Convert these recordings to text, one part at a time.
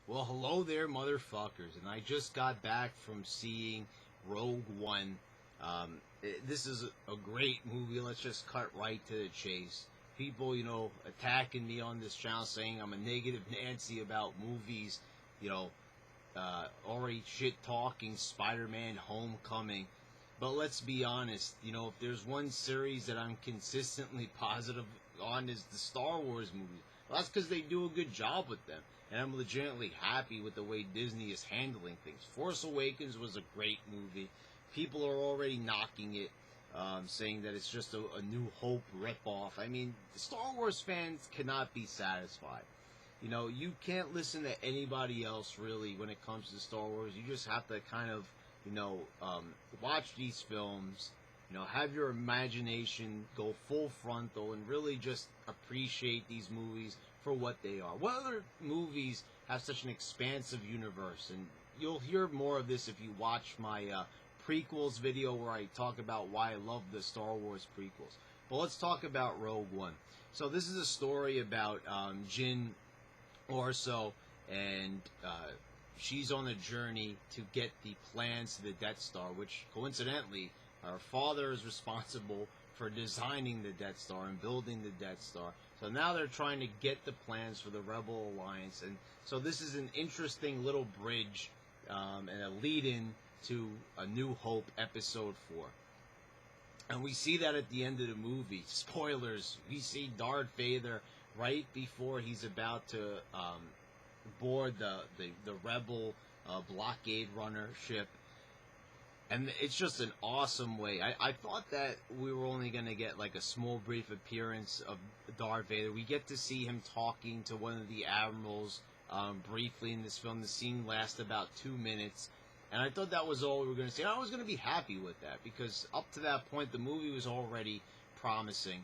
Well, hello there, motherfuckers. And I just got back from seeing Rogue One. This is a great movie. Let's just cut right to the chase. People, attacking me on this channel saying I'm a negative Nancy about movies, already shit talking Spider-Man Homecoming. But let's be honest, if there's one series that I'm consistently positive on is the Star Wars movies. Well, that's because they do a good job with them. And I'm legitimately happy with the way Disney is handling things. Force Awakens was a great movie. People are already knocking it, saying that it's just a New Hope ripoff. I mean, the Star Wars fans cannot be satisfied. You can't listen to anybody else, really, when it comes to Star Wars. You just have to kind of, watch these films, have your imagination go full frontal and really just appreciate these movies for what they are. What other movies have such an expansive universe? And you'll hear more of this if you watch my prequels video where I talk about why I love the Star Wars prequels. But let's talk about Rogue One. So this is a story about Jyn Orso, and she's on a journey to get the plans to the Death Star, which coincidentally her father is responsible for designing the Death Star and building the Death Star. So now they're trying to get the plans for the Rebel Alliance. And so this is an interesting little bridge and a lead-in to A New Hope Episode 4. And we see that at the end of the movie. Spoilers. We see Darth Vader right before he's about to board the Rebel blockade runner ship. And it's just an awesome way. I thought that we were only going to get like a small brief appearance of Darth Vader. We get to see him talking to one of the admirals briefly in this film. The scene lasts about 2 minutes. And I thought that was all we were going to see. And I was going to be happy with that because up to that point, the movie was already promising.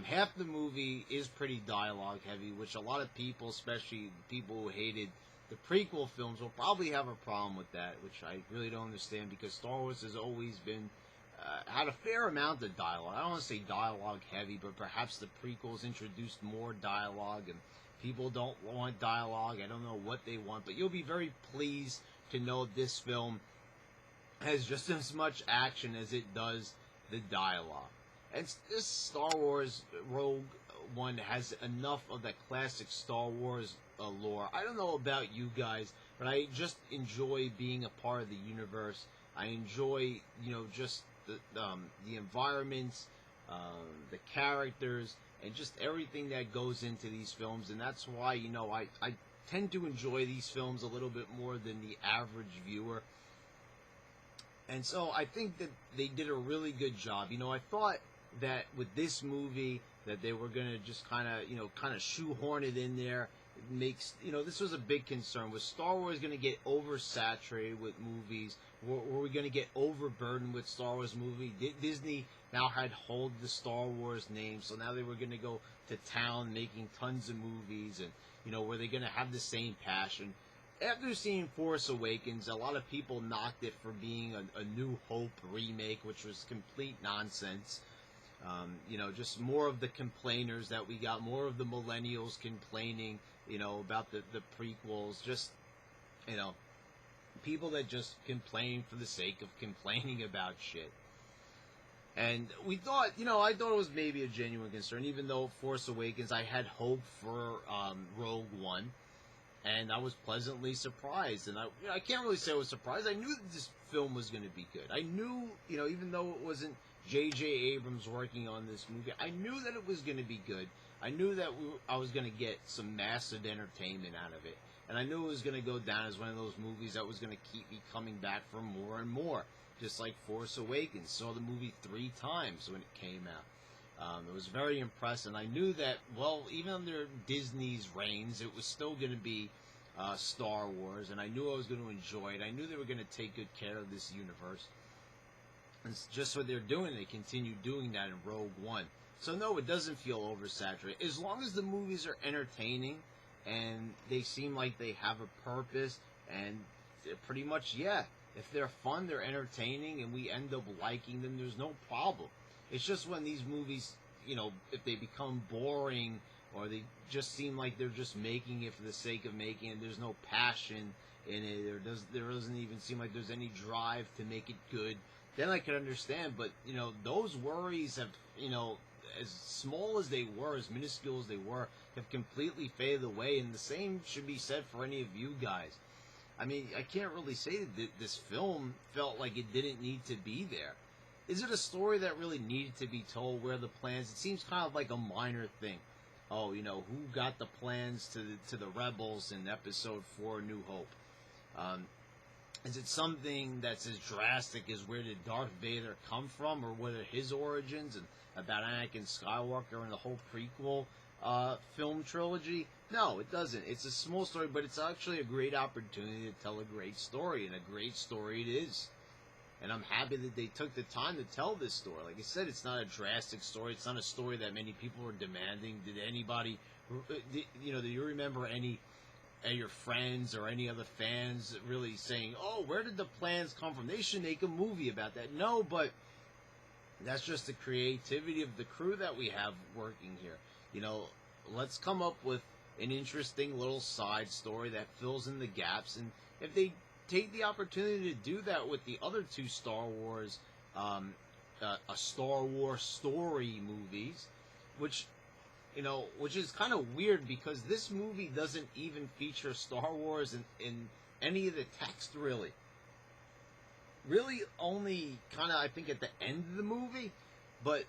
Half the movie is pretty dialogue heavy, which a lot of people, especially people who hated the prequel films, will probably have a problem with that, which I really don't understand because Star Wars has always been, had a fair amount of dialogue. I don't want to say dialogue heavy, but perhaps the prequels introduced more dialogue and people don't want dialogue. I don't know what they want, but you'll be very pleased to know this film has just as much action as it does the dialogue. And this Star Wars Rogue One has enough of that classic Star Wars lore. I don't know about you guys, but I just enjoy being a part of the universe. I enjoy, just the environments, the characters, and just everything that goes into these films. And that's why, I tend to enjoy these films a little bit more than the average viewer. And so I think that they did a really good job. I thought that with this movie that they were going to just kind of shoehorn it in there. It makes, this was a big concern. Was Star Wars going to get oversaturated with movies? Were we going to get overburdened with Star Wars movies? Disney now had hold of the Star Wars name, so now they were going to go to town making tons of movies, and, were they going to have the same passion? After seeing Force Awakens, a lot of people knocked it for being a New Hope remake, which was complete nonsense. Just more of the complainers that we got, more of the millennials complaining, about the prequels, just, people that just complain for the sake of complaining about shit. And we thought, I thought it was maybe a genuine concern, even though Force Awakens, I had hope for Rogue One. And I was pleasantly surprised. And I can't really say I was surprised. I knew that this film was going to be good. I knew, even though it wasn't J.J. Abrams working on this movie, I knew that it was going to be good. I knew that I was going to get some massive entertainment out of it. And I knew it was going to go down as one of those movies that was going to keep me coming back for more and more. Just like Force Awakens. Saw the movie 3 times when it came out. It was very impressive. And I knew that, even under Disney's reigns, it was still going to be Star Wars. And I knew I was going to enjoy it. I knew they were going to take good care of this universe. And it's just what they're doing. They continue doing that in Rogue One. So no, it doesn't feel oversaturated. As long as the movies are entertaining and they seem like they have a purpose, and pretty much, if they're fun, they're entertaining, and we end up liking them, there's no problem. It's just when these movies, if they become boring or they just seem like they're just making it for the sake of making it. There's no passion in it, or there doesn't even seem like there's any drive to make it good, then I could understand. But, those worries have, as small as they were, as minuscule as they were, have completely faded away, and the same should be said for any of you guys. I mean, I can't really say that this film felt like it didn't need to be there. Is it a story that really needed to be told? Where the plans? It seems kind of like a minor thing. Oh, who got the plans to the rebels in Episode 4, New Hope? Is it something that's as drastic as where did Darth Vader come from, or what are his origins, and about Anakin Skywalker and the whole prequel film trilogy? No, it doesn't. It's a small story, but it's actually a great opportunity to tell a great story, and a great story it is. And I'm happy that they took the time to tell this story. Like I said, it's not a drastic story. It's not a story that many people are demanding. Did anybody, do you remember any of your friends or any other fans really saying, oh, where did the plans come from? They should make a movie about that. No, but that's just the creativity of the crew that we have working here. Let's come up with an interesting little side story that fills in the gaps. And if they take the opportunity to do that with the other two Star Wars, a Star Wars story movies, which is kind of weird because this movie doesn't even feature Star Wars in any of the text, really. Really only kind of, I think, at the end of the movie, but,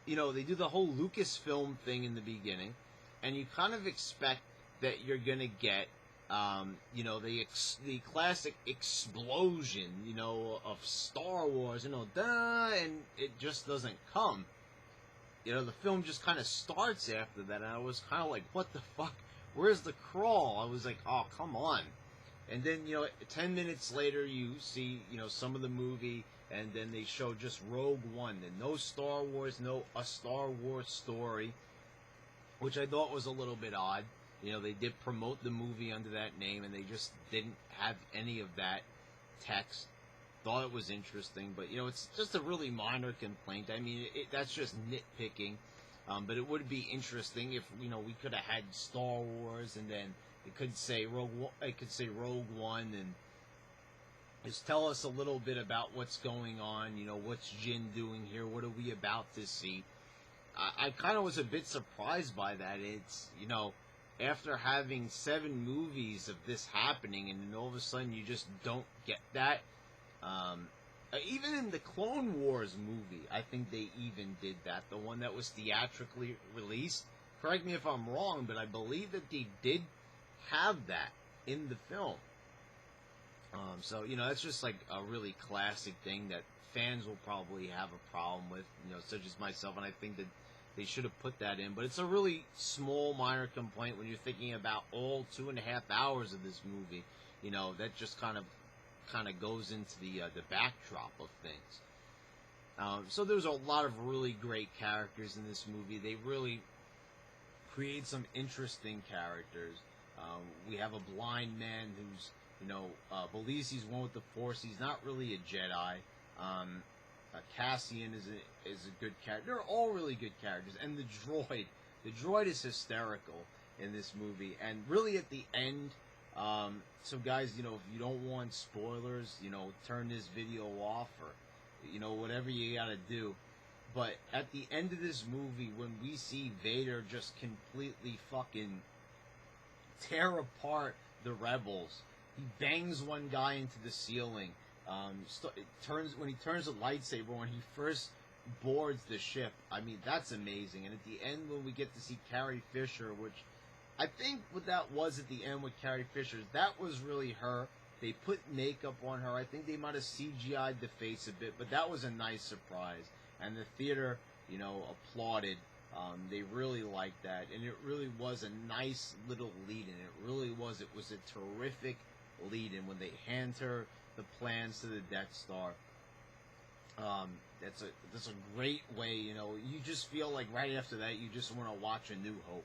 they do the whole Lucasfilm thing in the beginning, and you kind of expect that you're going to get the classic explosion, of Star Wars, duh, and it just doesn't come. The film just kind of starts after that, and I was kind of like, what the fuck? Where's the crawl? I was like, oh, come on. And then, 10 minutes later, you see, some of the movie, and then they show just Rogue One, and no Star Wars, a Star Wars story, which I thought was a little bit odd. They did promote the movie under that name, and they just didn't have any of that text. Thought it was interesting, but, it's just a really minor complaint. I mean, that's just nitpicking. But it would be interesting if, we could have had Star Wars, and then it could say Rogue One, and just tell us a little bit about what's going on. What's Jin doing here? What are we about to see? I kind of was a bit surprised by that. It's, after having 7 movies of this happening, and then all of a sudden you just don't get that. Even in the Clone Wars movie, I think they even did that. The one that was theatrically released. Correct me if I'm wrong, but I believe that they did have that in the film. So, that's just like a really classic thing that fans will probably have a problem with, such as myself, and I think that they should have put that in. But it's a really small, minor complaint when you're thinking about all 2.5 hours of this movie. That just kind of goes into the backdrop of things. So there's a lot of really great characters in this movie. They really create some interesting characters. We have a blind man who's, believes he's one with the Force. He's not really a Jedi. Cassian is a good character. They're all really good characters. And the droid is hysterical in this movie. And really at the end, so guys, if you don't want spoilers, turn this video off, or, whatever you gotta do. But at the end of this movie, when we see Vader just completely fucking tear apart the rebels, he bangs one guy into the ceiling. When he turns the lightsaber, when he first boards the ship, I mean, that's amazing. And at the end, when we get to see Carrie Fisher, which I think what that was at the end with Carrie Fisher, that was really her. They put makeup on her. I think they might have CGI'd the face a bit, but that was a nice surprise. And the theater, applauded. They really liked that. And it really was a nice little lead-in. It really was. It was a terrific lead-in when they hand her the plans to the Death Star. That's a great way, you just feel like right after that you just want to watch A New Hope.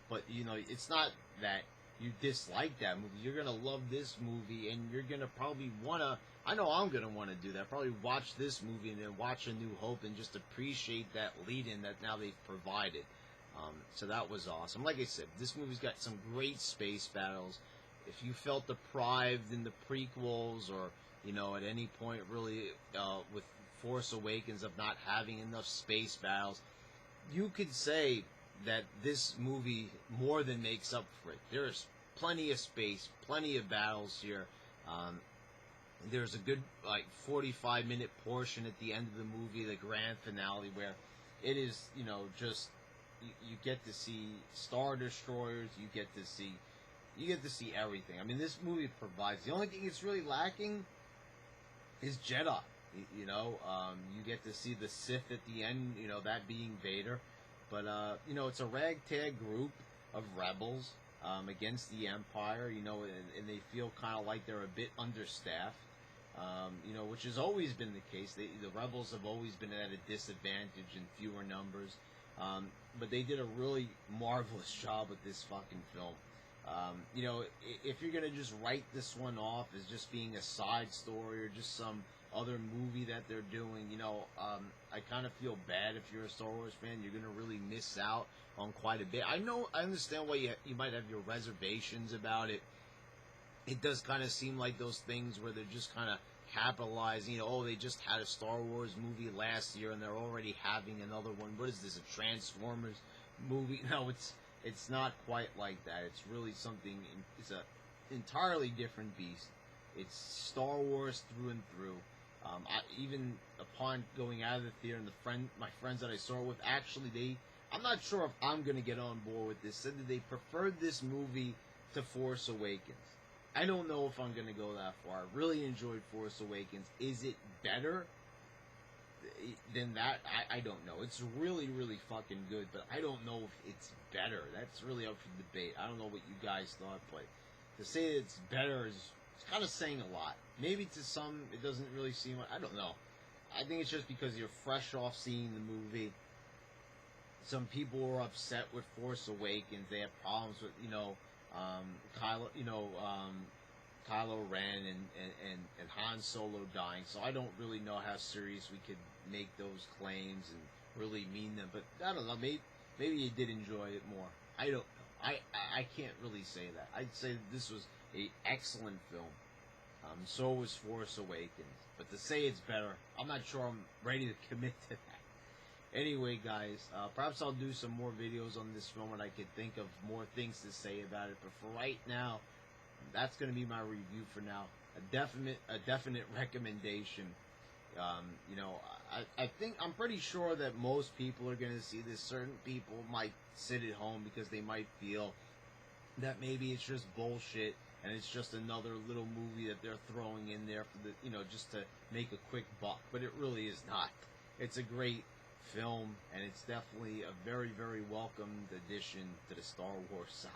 But, it's not that you dislike that movie. You're going to love this movie, and you're going to probably want to, I know I'm going to want to do that, probably watch this movie and then watch A New Hope and just appreciate that lead-in that now they've provided. So that was awesome. Like I said, this movie's got some great space battles. If you felt deprived in the prequels, or at any point really with Force Awakens of not having enough space battles, you could say that this movie more than makes up for it. There's plenty of space, plenty of battles here. There's a good 45-minute portion at the end of the movie, the grand finale, where it is just you get to see Star Destroyers, you get to see everything. I mean, this movie provides. The only thing it's really lacking is Jedi. You get to see the Sith at the end, that being Vader. But, it's a ragtag group of rebels against the Empire, and they feel kind of like they're a bit understaffed, which has always been the case. The rebels have always been at a disadvantage in fewer numbers. But they did a really marvelous job with this fucking film. If you're going to just write this one off as just being a side story or just some other movie that they're doing, I kind of feel bad. If you're a Star Wars fan, you're going to really miss out on quite a bit. I understand why you might have your reservations about it. It does kind of seem like those things where they're just kind of capitalizing, they just had a Star Wars movie last year and they're already having another one. What is this, a Transformers movie? No, it's not quite like that. It's really something, it's a entirely different beast. It's Star Wars through and through. Even upon going out of the theater, and my friends that I saw it with, actually, I'm not sure if I'm going to get on board with this, said that they preferred this movie to Force Awakens. I don't know if I'm going to go that far. I really enjoyed Force Awakens. Is it better than that? I don't know. It's really, really fucking good, but I don't know if it's better. That's really up for debate. I don't know what you guys thought, but to say that it's better is kind of saying a lot. Maybe to some it doesn't really seem like, I don't know. I think it's just because you're fresh off seeing the movie. Some people were upset with Force Awakens. They have problems with, Kylo Ren and Han Solo dying. So I don't really know how serious we could make those claims and really mean them. But I don't know. Maybe you did enjoy it more. I don't know. I can't really say that. I'd say that this was an excellent film. So was Force Awakens. But to say it's better, I'm not sure I'm ready to commit to that. Anyway, guys, perhaps I'll do some more videos on this film when I can think of more things to say about it. But for right now, that's going to be my review for now. A definite recommendation. I'm pretty sure that most people are going to see this. Certain people might sit at home because they might feel that maybe it's just bullshit and it's just another little movie that they're throwing in there for the, just to make a quick buck. But it really is not. It's a great film, and it's definitely a very, very welcomed addition to the Star Wars saga.